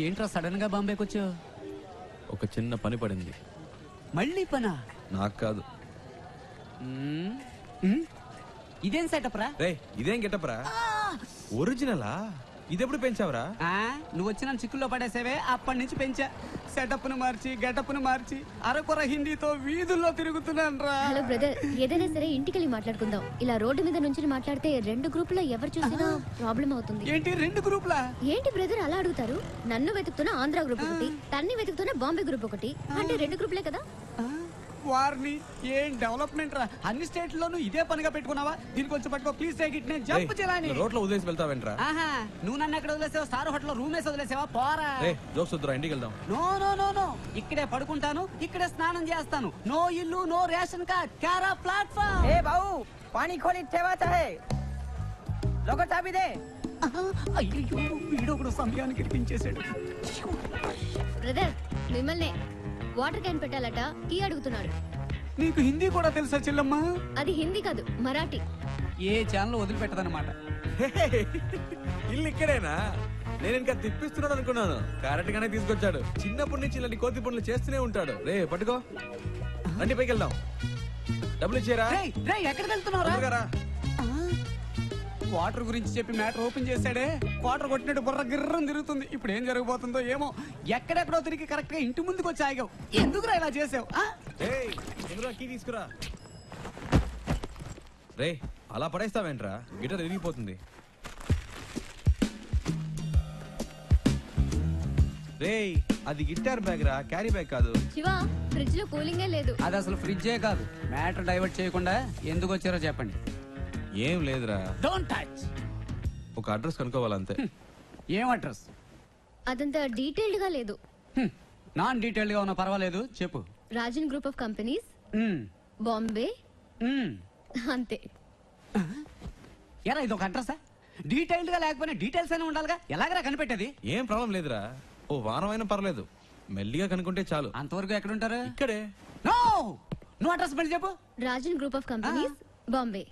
ఏంట్రా సడన్ గా బాంబేకి వచ్చావు? ఒక చిన్న పని పడింది. మళ్ళీ పనా? నాకు కాదు. ఇదేం సెటప్ రా? రే ఇదేం గెటప్ రా? ఒరిజినలా? ఇదెప్పుడు పెంచావురా? నువ్వు వచ్చిన చిక్కుల్లో పడేసేవే, అప్పటి నుంచి పెంచా. సెటప్ ను మార్చి గెటప్ ను మార్చి అరకొర హిందీతో వీధుల్లో తిరుగుతున్నాను రా. హలో బ్రదర్, ఏదైనా సరే ఇంటికెళ్ళి మాట్లాడుకుందాం. ఇలా రోడ్డు మీద నుంచి మాట్లాడితే రెండు గ్రూపులో ఎవరు చూసినా ప్రాబ్లం అవుతుంది. ఏంటి రెండు గ్రూపులా? ఏంటి బ్రదర్ అలా అడుగుతారు? నన్ను వెతుకుతున్న ఆంధ్ర గ్రూప్ ఒకటి, తన్ని వెతుకుతున్న బాంబే గ్రూప్ ఒకటి, అంటే రెండు గ్రూపులే కదా. వారిని ఏం డెవలప్మెంట్ రా! అన్ని స్టేట్ లోనూ ఇదే పనిగా పెట్టుకున్నావా? దీనికి వచ్చి పట్టుకో ప్లీజ్ టేక్ ఇట్. నేను జంప్ చేయాలని రోడ్లో వదిలేసి వెళ్తావేంట్రా? నువ్వు నన్ను ఎక్కడ వదిలేసావు? స్టార్ హోటల్ రూమ్ వేసి వదిలేసావా? పోరా. జోక్స్ వద్దురా, ఇంటికి వెళ్దాం. నో నో నో నో, ఇక్కడే పడుకుంటాను, ఇక్కడే స్నానం చేస్తాను. నో ఇల్లు, నో రేషన్ కార్డ్, క్యారా ప్లాట్ఫామ్. ఏ బావు, పానీ ఖోలి తేవాతా హై, లోగో చాబీ దే. అయ్యో వీడు కూడా సమయానికి ఇరికించేశాడు. బ్రదర్ మిమ్మల్ని వాటర్ క్యాన్ పెట్టాలట, కీ అడుగుతున్నాడు. నీకు హిందీ కూడా తెలుసా చెల్లమ్మా? అది హిందీ కాదు, మరాఠీ. ఏ ఛానల్ వదిలిపెట్టదన్నమాట. ఇల్లు ఇక్కడేనా? నేను ఇంకా తిప్పిస్తున్నాడు అనుకున్నాను. కరెక్ట్ గానే తీసుకొచ్చాడు. చిన్నప్పటి నుంచి ఇలాంటి కోతి పనులు చేస్తూనే ఉంటాడు. రే పట్టుకో, రండి పైకి వెళ్దాం. డబ్బులు ఇచ్చారా? ఎక్కడికి వెళ్తున్నారా? వాటర్ గురించి చెప్పి మ్యాటర్ ఓపెన్ చేశాడే, వాటర్ కొట్టినట్టు బుర్ర గిర్రం తిరుగుతుంది. ఇప్పుడు ఏం జరగబోతుందో ఏమో. ఎక్కడెక్కడో తిరిగి కరెక్ట్ గా ఇంటి ముందుకు వచ్చి ఆగావు. ఎందుకురా ఇలా చేసావు? కీ తీసుకురా. రే అలా పడేస్తావేంట్రా? గిటార్ విరిగిపోతుంది. రే అది గిటార్ బ్యాగ్ రా, క్యారీ బ్యాగ్ కాదు. శివా, ఫ్రిడ్జ్ లో కూలింగే లేదు. అది అసలు ఫ్రిడ్జే కాదు. మ్యాటర్ డైవర్ట్ చేయకుండా ఎందుకు వచ్చారో చెప్పండి. ఏం లేదురా, డోంట్ టచ్. ఒక అడ్రస్ కనుక్కోవాలంతే. ఏం అడ్రస్? అదంతా డీటెయిల్డ్ గా లేదు. నాన్ డీటెయిల్డ్ గా ఉన్నా పర్వాలేదు, చెప్పు. Rajan group of companies, Bombay, అంతే. ఎరా ఇది ఒక అడ్రసా? డీటెయిల్డ్ గా లేకపోయినా డీటెయిల్స్ అయినా ఉండాలిగా. ఎలాగరా కనిపెట్టేది? ఏం ప్రాబ్లం లేదురా, ఓ వారం అయినా పర్లేదు. మెల్లిగా కనుక్కుంటే చాలు. అంతవరకు ఎక్కడ ఉంటారు? ఇక్కడే. నువ్వు అడ్రస్ మళ్ళీ చెప్పు. Rajan group of companies, Bombay.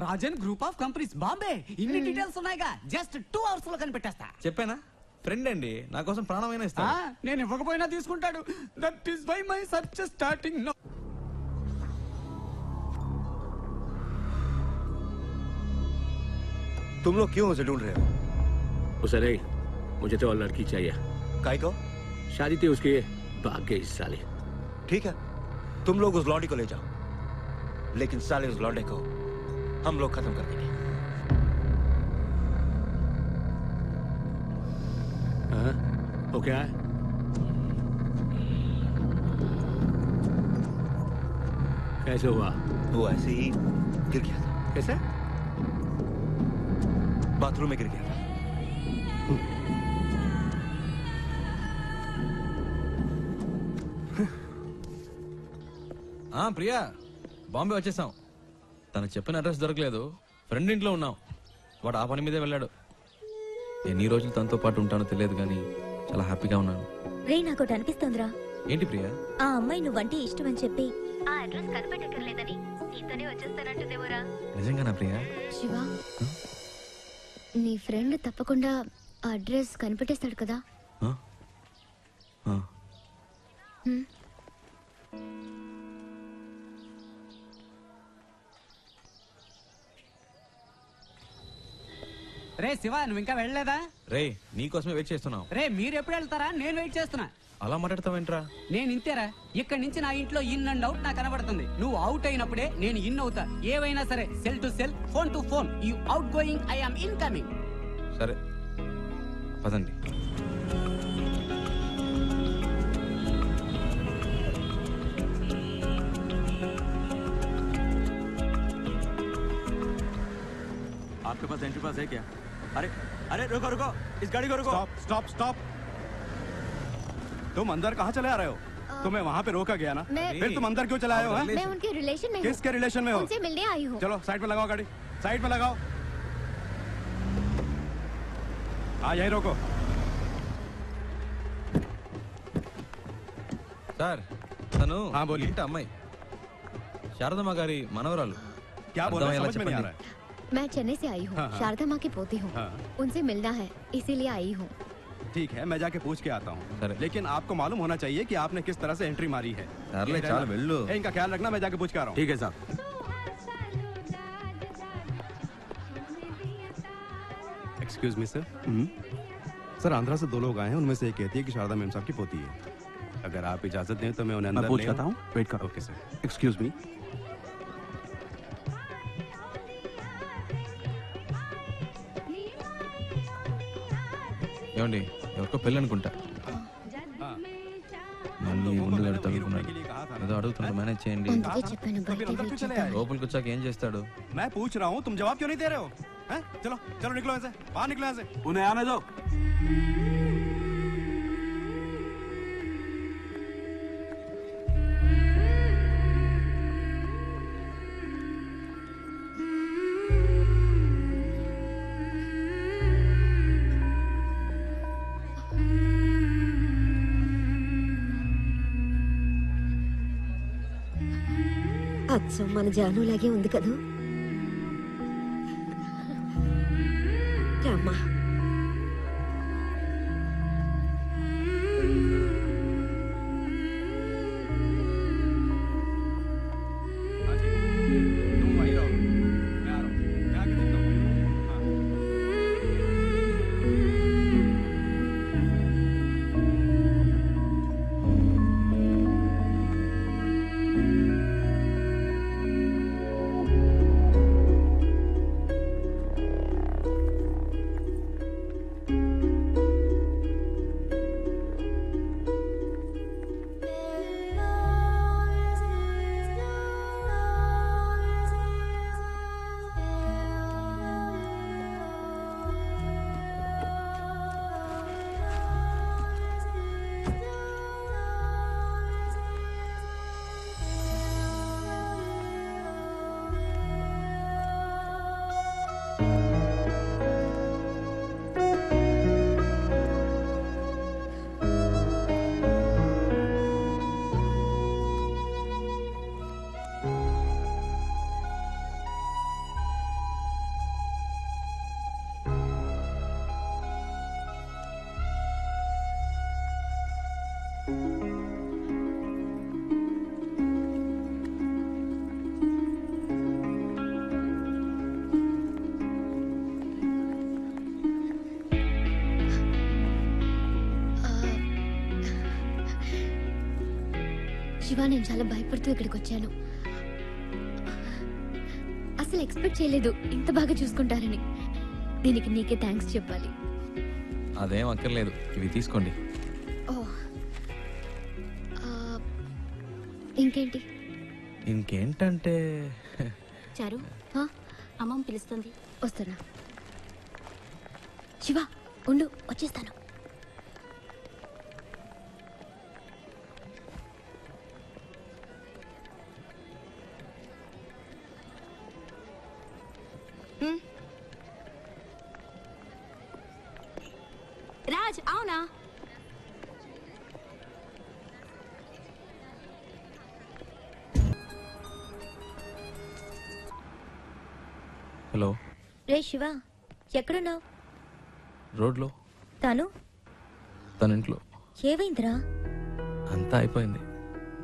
Rajan group of companies, Bombay. ఇన్ని డీటెయిల్స్ ఉన్నాయిగా, జస్ట్ 2 hours లో కనిపెట్టేస్తా. చెప్పానా? ఫ్రెండ్ అండి, నా కోసం ప్రాణమైనా ఇస్తా. నేను ఇవ్వకపోయినా తీసుకుంటాడు. That is why my search starting now. तुम लोग क्यों उसे ढूंढ रहे हो? उसे नहीं, मुझे तो और लड़की चाहिए। काय को? शादी थी उसकी, भाग गई इस साले। ठीक है, तुम लोग उस लौंडी को ले जाओ, लेकिन साले उस लौंडे को हम लोग खत्म कर देंगे। हाँ? वो क्या है? कैसे हुआ? वो ऐसे ही गिर गया था। कैसे? बाथरूम में गिर गया था। ప్రియా, బాంబే వచ్చేసాం. తను చెప్పిన అడ్రస్ దొరకలేదు. ఫ్రెండ్ ఇంట్లో ఉన్నాం. వాడు ఆ పని మీదే వెళ్ళాడు. ఎన్ని రోజులు తనతో పాటు ఉంటానో తెలియదు కానీ చాలా హ్యాపీగా ఉన్నాను. రే నాకోటి అనిపిస్తోందిరా. ఏంటి ప్రియా? ఆ అమ్మాయి నువ్వంటే ఇష్టం అని చెప్పి ఆ అడ్రస్ కనిపెట్టక్కర్లేదని నీతోనే వచ్చేస్తానంటుందేమోరా. నిజంగానా ప్రియా? శివా, నీ ఫ్రెండ్ తప్పకుండా ఆ అడ్రస్ కనిపెట్టేస్తాడు కదా. రే శివ, నువ్వు ఇంకా వెళ్ళలేదా? రే నీకోసమే వెయిట్ చేస్తున్నాం. రే మీరు ఎప్పుడు వెళ్తారా? నేను వెయిట్ చేస్తున్నా. అలా మాట్లాడతావేంట్రా? నేను ఇంతేరా. ఇక్కడి నుంచి నా ఇంట్లో ఇన్ అండ్ అవుట్ నాకు కనబడుతుంది. నువ్వు అవుట్ అయినప్పుడే నేను ఇన్ అవుతా. ఏవైనా సరే, cell to cell, phone to phone. You out going, I am incoming. సరే పదండి. आपके पास एंट्री पास है क्या? अरे अरे रुको रुको, इस गाड़ी को रुको। Stop stop stop. तुम अंदर कहाँ चले आ रहे हो? तुम्हें वहाँ पे रोका गया ना, फिर तुम अंदर क्यों चले आए हो? मैं उनके रिलेशन में हूँ। किसके रिलेशन में हो? उनसे मिलने आई हूँ। चलो साइड में लगाओ गाड़ी, साइड में लगाओ। हाँ यही रोको। సార్, తను बोलिए। ఇంటి అమ్మాయి, శారదమ్మ గారి మనవరాలు. क्या बोल रहे हैं? समझ में नहीं आ रहा है। मैं चेन्नई से आई हूँ। हाँ, हाँ। शारदा माँ की पोती हूँ। हाँ। उनसे मिलना है, इसीलिए आई हूँ। ठीक है, मैं जाके पूछ के आता अरे। हूँ। लेकिन आपको मालूम होना चाहिए कि आपने किस तरह से एंट्री मारी है। సర్లే చాలు వెళ్ళు ए, इनका ख्याल रखना, मैं जाके पूछ के आ रहा हूँ। ठीक है साहब। Excuse me sir. Sir, Andhra से 2 लोग आए हैं, उनमें से एक कहती है कि शारदा मैम साहब की पोती है। अगर आप इजाजत दें तो मैं उन्हें अंदर पूछ ले लेता आऊं? हूँ, वेट करो। Okay sir. Excuse me. ఏమండి ఎవరికో పెళ్ళి అనుకుంటా మళ్ళీ ముందు తగులుకున్నాడు ఏదో అడుగుతున్నాడు మేనేజ్ చేయండి అందుకే చెప్పాను तो फिर బయట अंदर వెయిట్ क्यों चले చేద్దాం. आए? లోపలికి వచ్చాక ఏం చేస్తాడు मैं पूछ रहा हूँ, तुम जवाब क्यों नहीं दे रहे हो? हैं? चलो चलो निकलो यहाँ से, बाहर निकलो यहाँ से। उन्हें आने दो। అచ్చం మన జానులాగే ఉంది కదూ. రామ్మా. हाँ जी, तुम वहीं रहो, मैं आ रहा हूँ, मैं आके देखता हूँ। हाँ। శివ, నేను చాలా భయపడుతూ ఇక్కడికి వచ్చాను. అసలు ఎక్స్పెక్ట్ చేయలేదు ఇంత బాగా చూసుకుంటారని. దీనికి నీకే థ్యాంక్స్ చెప్పాలి. అదేం అక్కర్లేదు, ఇవి తీసుకోండి. ఓ, ఇంకేంటి? ఇంకేంటంటే చారు, అమ్మమ్మ పిలుస్తుంది. వస్తున్నా. శివ ఉండు, వచ్చేస్తాను. రాజ్, అవునా? హలో, రే శివ, ఎక్కడున్నావు? రోడ్లో తను తన ఇంట్లో. ఏమైందిరా? అంతా అయిపోయింది,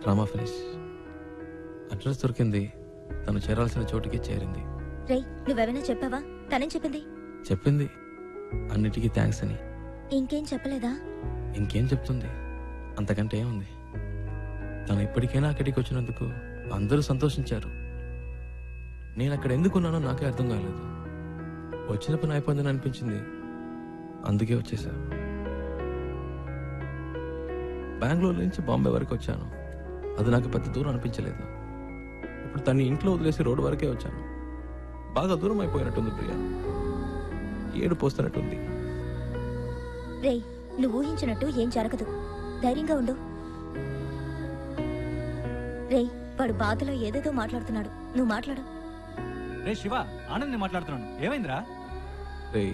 డ్రామా ఫినిష్. అడ్రస్ దొరికింది, తను చేరాల్సిన చోటుకి చేరింది. రే, నువ్వేమైనా చెప్పావా? తనేం చెప్పింది? చెప్పింది అన్నిటికీ థ్యాంక్స్ అని. ఇంకేం చెప్పలేదా? ఇంకేం చెప్తుంది, అంతకంటే ఏముంది. తను ఇప్పటికైనా అక్కడికి వచ్చినందుకు అందరూ సంతోషించారు. నేను అక్కడ ఎందుకున్నానో నాకే అర్థం కాలేదు. వచ్చిన పని అయిపోయిందని అనిపించింది, అందుకే వచ్చేసా. బెంగళూరు నుంచి బాంబే వరకు వచ్చాను, అది నాకు పెద్ద దూరం అనిపించలేదు. ఇప్పుడు తన్ని ఇంట్లో వదిలేసి రోడ్డు వరకే వచ్చాను. బాగా దూరం అయిపోయినట్టుంది ప్రియా, ఏడు పోస్తున్నట్టుంది. రే, నువ్వు ఊహించినట్టు ఏం జరగదు. ధైర్యంగా ఉండు. రే, వాడు బాధలో ఏదేదో మాట్లాడుతున్నాడు, నువ్వు మాట్లాడు. రే శివ, ఆనంద్ మాట్లాడుతున్నాను. ఏమైందిరా? రేయ్,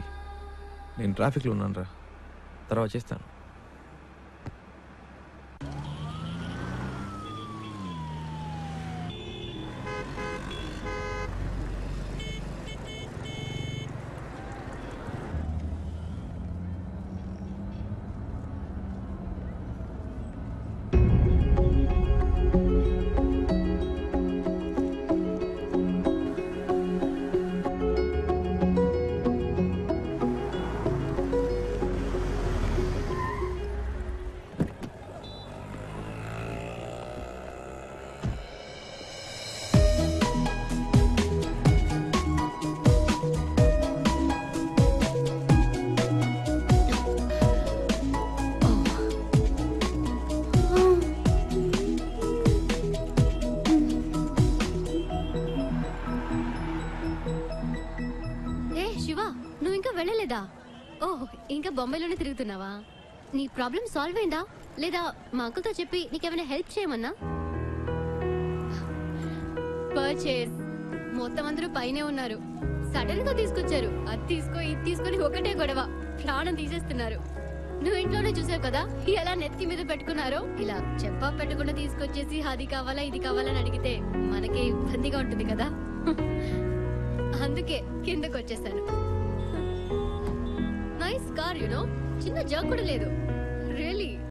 నేను ట్రాఫిక్లో ఉన్నాను రా, తర్వాత చేస్తాను. వెళ్ళలేదా? ఓహ్, ఇంకా బొంబాయిలోనే తిరుగుతున్నావా? నీ ప్రాబ్లం సాల్వ్ అయిందా లేదా? మా అంకుల్తో చెప్పి నీకేమైనా హెల్ప్ చేయమన్నా? పర్చేస్ మొత్తం అందరూ పైనే ఉన్నారు. సడన్ గా తీసుకొచ్చారు. అది తీసుకో ఇది తీసుకొని ఒకటే గొడవ, ప్రాణం తీసేస్తున్నారు. నువ్వు ఇంట్లోనే చూసావు కదా ఎలా నెత్తి మీద పెట్టుకున్నారో. ఇలా చెప్పా పెట్టకుండా తీసుకొచ్చేసి అది కావాలా ఇది కావాలని అడిగితే మనకి ఇబ్బందిగా ఉంటుంది కదా. అందుకే కిందకు వచ్చేసాను. నైస్ కార్, యూనో, చిన్న జర్క్ కూడా లేదు. రియలీ